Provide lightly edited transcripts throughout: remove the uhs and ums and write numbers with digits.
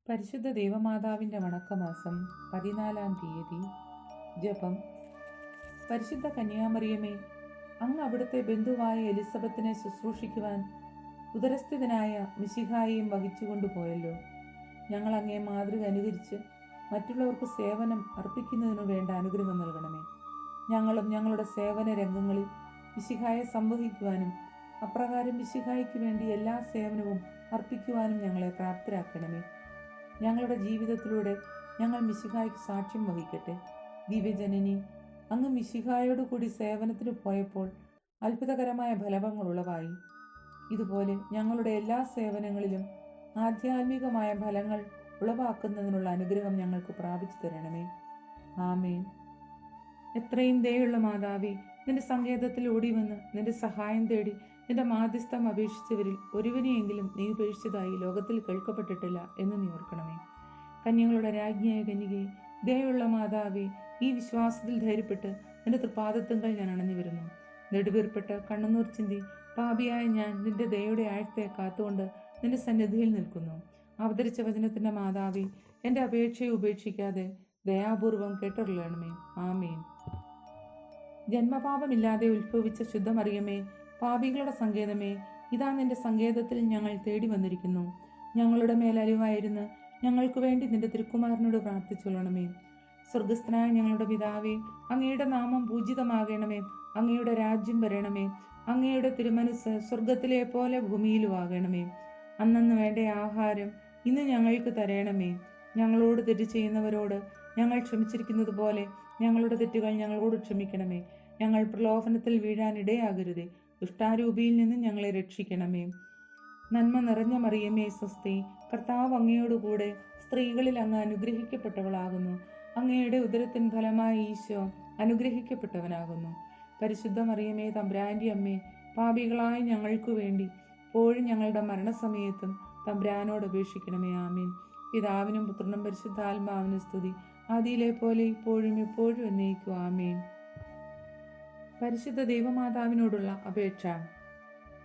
പരിശുദ്ധ ദൈവമാതാവിൻ്റെ വണക്കമാസം 14-ാം തീയതി. ജപം. പരിശുദ്ധ കന്യാമറിയമേ, അങ്ങ് അവിടുത്തെ ബന്ധുവായ എലിസബത്തിനെ ശുശ്രൂഷിക്കുവാൻ ഉദരസ്ഥിതനായ മിശിഹായെയും വഹിച്ചുകൊണ്ടുപോയല്ലോ. ഞങ്ങൾ അങ്ങേ മാതൃക അനുകരിച്ച് മറ്റുള്ളവർക്ക് സേവനം അർപ്പിക്കുന്നതിനു വേണ്ട അനുഗ്രഹം നൽകണമേ. ഞങ്ങളും ഞങ്ങളുടെ സേവന രംഗങ്ങളിൽ മിശിഹായെ സംവഹിക്കുവാനും അപ്രകാരം മിശിഹായ്ക്ക് വേണ്ടി എല്ലാ സേവനവും അർപ്പിക്കുവാനും ഞങ്ങളെ പ്രാപ്തരാക്കണമേ. ഞങ്ങളുടെ ജീവിതത്തിലൂടെ ഞങ്ങൾ മിശിഹായ്ക്ക് സാക്ഷ്യം വഹിക്കട്ടെ. ദിവ്യജനനി, അങ്ങ് മിശിഹായോട് കൂടി സേവനത്തിന് പോയപ്പോൾ അത്ഭുതകരമായ ഫലങ്ങൾ ഉളവായി. ഇതുപോലെ ഞങ്ങളുടെ എല്ലാ സേവനങ്ങളിലും ആധ്യാത്മികമായ ഫലങ്ങൾ ഉളവാക്കുന്നതിനുള്ള അനുഗ്രഹം ഞങ്ങൾക്ക് പ്രാപിച്ചു തരണമേ. ആമേൻ. എത്രയും ദയുള്ള മാതാവേ, നിന്റെ സങ്കേതത്തിൽ ഓടിവന്ന് നിന്റെ സഹായം തേടി നിന്റെ മാധ്യസ്ഥം അപേക്ഷിച്ചവരിൽ ഒരുവനെയെങ്കിലും നീ ഉപേക്ഷിച്ചതായി ലോകത്തിൽ കേൾക്കപ്പെട്ടിട്ടില്ല എന്ന് നീ ഓർക്കണമേ. കന്യകളുടെ രാജ്ഞിയായ കന്യകയെ, ദയുള്ള മാതാവേ, ഈ വിശ്വാസത്തിൽ ധൈര്യപ്പെട്ട് നിന്റെ തൃപാദത്തുങ്കൽ ഞാൻ അണഞ്ഞു വരുന്നു. നെടുവീർപ്പെട്ട് കണ്ണുനീർ ചിന്തി പാപിയായ ഞാൻ നിന്റെ ദയയുടെ ആഴത്തെ കാത്തുകൊണ്ട് നിന്റെ സന്നിധിയിൽ നിൽക്കുന്നു. അവതരിച്ച വചനത്തിന്റെ മാതാവേ, എൻ്റെ അപേക്ഷയെ ഉപേക്ഷിക്കാതെ ദയാപൂർവം കേട്ടൊള്ളണമേ. ആമേൻ. ജന്മപാപമില്ലാതെ ഉത്ഭവിച്ച ശുദ്ധമറിയമേ, പാപികളുടെ സങ്കേതമേ, ഇതാ നിന്റെ സങ്കേതത്തിൽ ഞങ്ങൾ തേടി വന്നിരിക്കുന്നു. ഞങ്ങളുടെ മേൽ അലിവായിരുന്ന് ഞങ്ങൾക്ക് വേണ്ടി നിന്റെ തിരുക്കുമാരനോട് പ്രാർത്ഥിച്ചുകൊള്ളണമേ. സ്വർഗസ്ഥനായ ഞങ്ങളുടെ പിതാവേ, അങ്ങയുടെ നാമം പൂജിതമാകണമേ. അങ്ങയുടെ രാജ്യം വരണമേ. അങ്ങയുടെ തിരുമനസ് സ്വർഗത്തിലെ പോലെ ഭൂമിയിലുമാകണമേ. അന്നന്ന് വേണ്ട ആഹാരം ഇന്ന് ഞങ്ങൾക്ക് തരണമേ. ഞങ്ങളോട് തെറ്റ് ചെയ്യുന്നവരോട് ഞങ്ങൾ ക്ഷമിച്ചിരിക്കുന്നത് പോലെ ഞങ്ങളുടെ തെറ്റുകൾ ഞങ്ങളോട് ക്ഷമിക്കണമേ. ഞങ്ങൾ പ്രലോഭനത്തിൽ വീഴാൻ ഇടയാകരുതേ. ദുഷ്ടാരൂപിയിൽ നിന്ന് ഞങ്ങളെ രക്ഷിക്കണമേ. നന്മ നിറഞ്ഞ മറിയമേ, സ്വസ്തി. കർത്താവ് അങ്ങയോടുകൂടെ സ്ത്രീകളിൽ അങ്ങ് അനുഗ്രഹിക്കപ്പെട്ടവളാകുന്നു. അങ്ങയുടെ ഉദരത്തിൻ ഫലമായി ഈശോ അനുഗ്രഹിക്കപ്പെട്ടവനാകുന്നു. പരിശുദ്ധ മറിയമേ, തമ്പുരാന്റെ അമ്മേ, പാപികളായ ഞങ്ങൾക്ക് വേണ്ടി ഇപ്പോഴും ഞങ്ങളുടെ മരണസമയത്തും തമ്പുരാനോട് അപേക്ഷിക്കണമേ. ആമേൻ. പിതാവിനും പുത്രനും പരിശുദ്ധാത്മാവിനും സ്തുതി, ആദിയിലെ പോലെ ഇപ്പോഴും എപ്പോഴും എന്നേക്കും. ആമേൻ. പരിശുദ്ധ ദൈവമാതാവിനോടുള്ള അപേക്ഷ.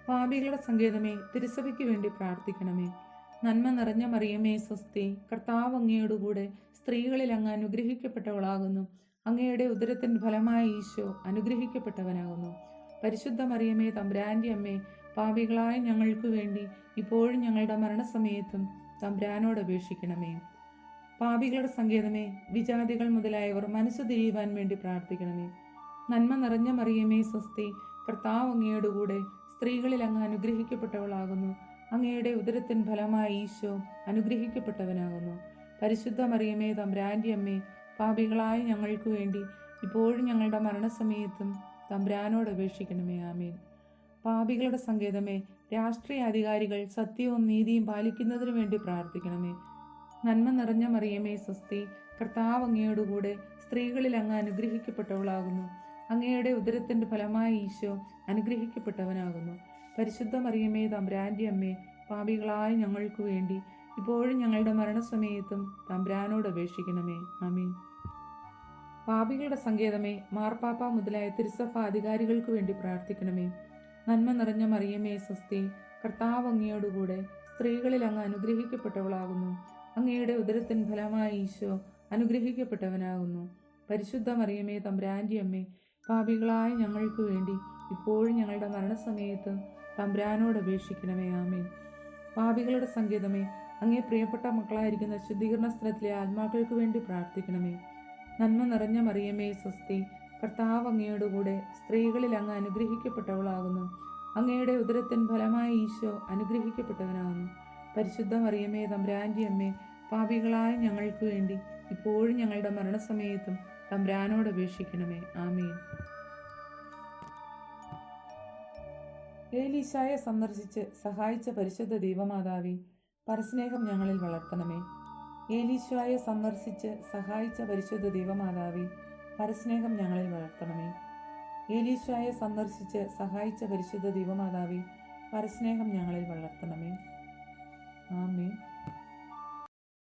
പാപികളുടെ സങ്കേതമേ, തിരുസഭയ്ക്ക് വേണ്ടി പ്രാർത്ഥിക്കണമേ. നന്മ നിറഞ്ഞ മറിയമേ, സ്വസ്തി. കർത്താവ് അങ്ങയോടുകൂടെ സ്ത്രീകളിൽ അങ്ങ് അനുഗ്രഹിക്കപ്പെട്ടവളാകുന്നു. അങ്ങയുടെ ഉദരത്തിൻ ഫലമായ ഈശോ അനുഗ്രഹിക്കപ്പെട്ടവനാകുന്നു. പരിശുദ്ധ മറിയമേ, തമ്പുരാന്റെ അമ്മേ, പാപികളായ ഞങ്ങൾക്ക് വേണ്ടി ഇപ്പോഴും ഞങ്ങളുടെ മരണസമയത്തും തമ്പുരാനോട് അപേക്ഷിക്കണമേ. പാപികളുടെ സങ്കേതമേ, വിജാതികൾ മുതലായവർ മനസ്സു തിരിയുവാൻ വേണ്ടി പ്രാർത്ഥിക്കണമേ. നന്മ നിറഞ്ഞ മറിയമേ, സ്വസ്തി. കർത്താവ് അങ്ങയോടുകൂടെ സ്ത്രീകളിൽ അങ്ങ് അനുഗ്രഹിക്കപ്പെട്ടവളാകുന്നു. അങ്ങയുടെ ഉദരത്തിൻ ഫലമായ ഈശോ അനുഗ്രഹിക്കപ്പെട്ടവനാകുന്നു. പരിശുദ്ധ മറിയമേ, തമ്പുരാന്റെ അമ്മേ, പാപികളായ ഞങ്ങൾക്ക് വേണ്ടി ഇപ്പോഴും ഞങ്ങളുടെ മരണസമയത്തും തമ്പുരാനോട് അപേക്ഷിക്കണമേ. ആമേൻ. പാപികളുടെ സങ്കേതമേ, രാഷ്ട്രീയ അധികാരികൾ സത്യവും നീതിയും പാലിക്കുന്നതിനു വേണ്ടി പ്രാർത്ഥിക്കണമേ. നന്മ നിറഞ്ഞ മറിയമേ, സ്വസ്തി. കർത്താവ് അങ്ങയോടുകൂടെ സ്ത്രീകളിൽ അങ്ങ് അനുഗ്രഹിക്കപ്പെട്ടവളാകുന്നു. അങ്ങയുടെ ഉദരത്തിൻ്റെ ഫലമായ ഈശോ അനുഗ്രഹിക്കപ്പെട്ടവനാകുന്നു. പരിശുദ്ധ മറിയമേ, തമ്പുരാന്റെ അമ്മേ, പാപികളായ ഞങ്ങൾക്ക് വേണ്ടി ഇപ്പോഴും ഞങ്ങളുടെ മരണസമയത്തും തമ്പുരാനോട് അപേക്ഷിക്കണമേ. ആമേൻ. പാപികളുടെ സങ്കേതമേ, മാർപ്പാപ്പ മുതലായ തിരുസഭ അധികാരികൾക്ക് വേണ്ടി പ്രാർത്ഥിക്കണമേ. നന്മ നിറഞ്ഞ മറിയമേ, സ്വസ്തി. കർത്താവ് അങ്ങയോടുകൂടെ സ്ത്രീകളിൽ അങ്ങ് അനുഗ്രഹിക്കപ്പെട്ടവളാകുന്നു. അങ്ങയുടെ ഉദരത്തിൻ ഫലമായ ഈശോ അനുഗ്രഹിക്കപ്പെട്ടവനാകുന്നു. പരിശുദ്ധ മറിയമേ, തമ്പുരാന്റെ അമ്മേ, പാപികളായ ഞങ്ങൾക്ക് വേണ്ടി ഇപ്പോഴും ഞങ്ങളുടെ മരണസമയത്ത് തമ്പുരാനോട് അപേക്ഷിക്കണമേ. ആമേൻ. പാപികളുടെ സങ്കേതമേ, അങ്ങേ പ്രിയപ്പെട്ട മക്കളായിരിക്കുന്ന ശുദ്ധീകരണ സ്ഥലത്തിലെ ആത്മാക്കൾക്ക് വേണ്ടി പ്രാർത്ഥിക്കണമേ. നന്മ നിറഞ്ഞ മറിയമേ, സ്വസ്തി. കർത്താവ് അങ്ങയോടുകൂടെ സ്ത്രീകളിൽ അങ്ങ് അനുഗ്രഹിക്കപ്പെട്ടവളാകുന്നു. അങ്ങയുടെ ഉദരത്തിൻ ഫലമായ ഈശോ അനുഗ്രഹിക്കപ്പെട്ടവനാകുന്നു. പരിശുദ്ധ മറിയമേ, തമ്പുരാന്റെ അമ്മേ, പാപികളായ ഞങ്ങൾക്ക് വേണ്ടി ഇപ്പോഴും ഞങ്ങളുടെ മരണസമയത്തും തമ്പുരാനോട് അപേക്ഷിക്കണമേ. ആമേൻ. ഏലീശായെ സന്ദർശിച്ച് സഹായിച്ച പരിശുദ്ധ ദൈവമാതാവേ, പരസ്നേഹം ഞങ്ങളിൽ വളർത്തണമേ. ഏലീശായെ സന്ദർശിച്ച് സഹായിച്ച പരിശുദ്ധ ദൈവമാതാവേ, പരസ്നേഹം ഞങ്ങളിൽ വളർത്തണമേ. ഏലീശായെ സന്ദർശിച്ച് സഹായിച്ച പരിശുദ്ധ ദൈവമാതാവേ, പരസ്നേഹം ഞങ്ങളിൽ വളർത്തണമേ. ആമേൻ.